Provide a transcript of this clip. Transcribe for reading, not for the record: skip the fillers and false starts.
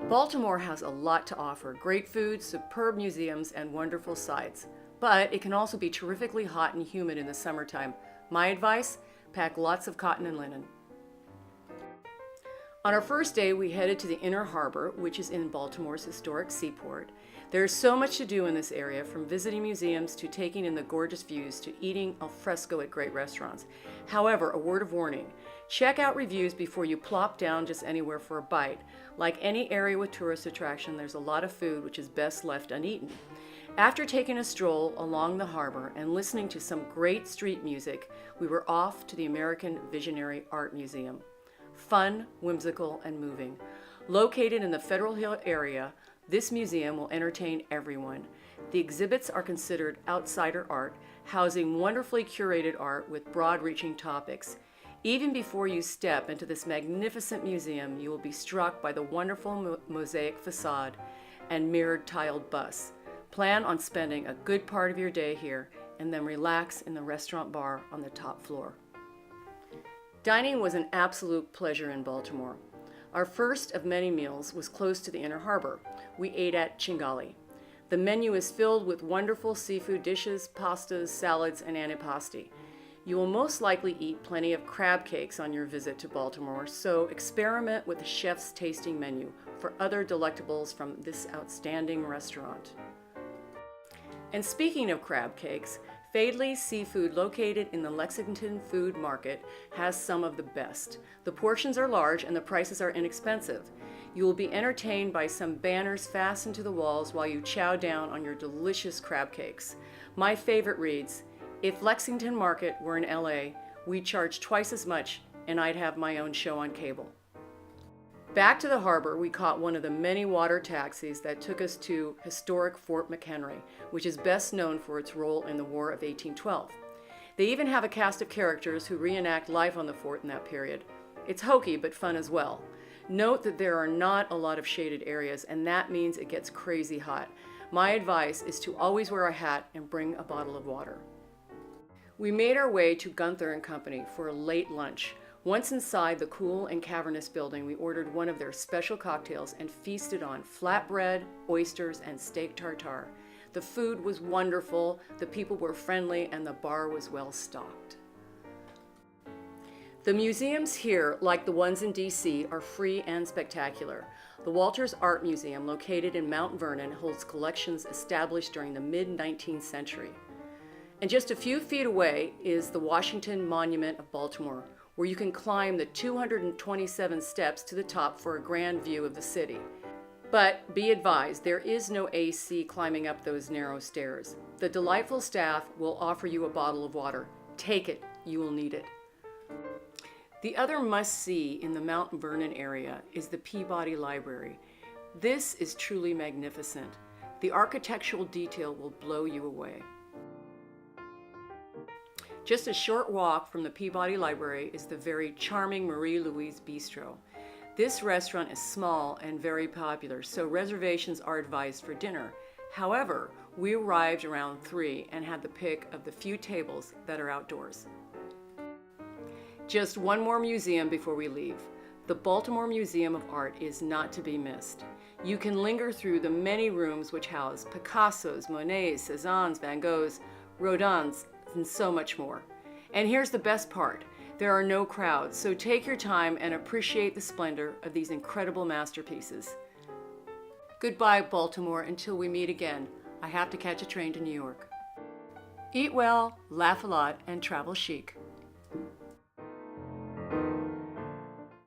Baltimore has a lot to offer: great food, superb museums, and wonderful sights. But it can also be terrifically hot and humid in the summertime. My advice: pack lots of cotton and linen. On our first day, we headed to the Inner Harbor, which is in Baltimore's historic seaport. There is so much to do in this area, from visiting museums to taking in the gorgeous views to eating al fresco at great restaurants. However, a word of warning: check out reviews before you plop down just anywhere for a bite. Like any area with tourist attraction, there's a lot of food which is best left uneaten. After taking a stroll along the harbor and listening to some great street music, we were off to the American Visionary Art Museum. Fun, whimsical, and moving. Located in the Federal Hill area, this museum will entertain everyone. The exhibits are considered outsider art, housing wonderfully curated art with broad-reaching topics. Even before you step into this magnificent museum, you will be struck by the wonderful mosaic facade and mirrored tiled bus. Plan on spending a good part of your day here and then relax in the restaurant bar on the top floor. Dining was an absolute pleasure in Baltimore. Our first of many meals was close to the Inner Harbor. We ate at Cinghiale. The menu is filled with wonderful seafood dishes, pastas, salads, and antipasti. You will most likely eat plenty of crab cakes on your visit to Baltimore, so experiment with the chef's tasting menu for other delectables from this outstanding restaurant. And speaking of crab cakes, Faidley Seafood, located in the Lexington Food Market, has some of the best. The portions are large and the prices are inexpensive. You will be entertained by some banners fastened to the walls while you chow down on your delicious crab cakes. My favorite reads, "If Lexington Market were in LA, we'd charge twice as much and I'd have my own show on cable." Back to the harbor, we caught one of the many water taxis that took us to historic Fort McHenry, which is best known for its role in the War of 1812. They even have a cast of characters who reenact life on the fort in that period. It's hokey but fun as well. Note that there are not a lot of shaded areas, and that means it gets crazy hot. My advice is to always wear a hat and bring a bottle of water. We made our way to Gunther and Company for a late lunch. Once inside the cool and cavernous building, we ordered one of their special cocktails and feasted on flatbread, oysters, and steak tartare. The food was wonderful, the people were friendly, and the bar was well stocked. The museums here, like the ones in DC, are free and spectacular. The Walters Art Museum, located in Mount Vernon, holds collections established during the mid-19th century. And just a few feet away is the Washington Monument of Baltimore, where you can climb the 227 steps to the top for a grand view of the city. But be advised, there is no AC climbing up those narrow stairs. The delightful staff will offer you a bottle of water. Take it, you will need it. The other must-see in the Mount Vernon area is the Peabody Library. This is truly magnificent. The architectural detail will blow you away. Just a short walk from the Peabody Library is the very charming Louise Bistro. This restaurant is small and very popular, so reservations are advised for dinner. However, we arrived around 3 and had the pick of the few tables that are outdoors. Just one more museum before we leave. The Baltimore Museum of Art is not to be missed. You can linger through the many rooms which house Picassos, Monets, Cézannes, Van Goghs, Rodins, and so much more. And here's the best part: there are no crowds, so take your time and appreciate the splendor of these incredible masterpieces. Goodbye, Baltimore, until we meet again. I have to catch a train to New York. Eat well, laugh a lot, and travel chic.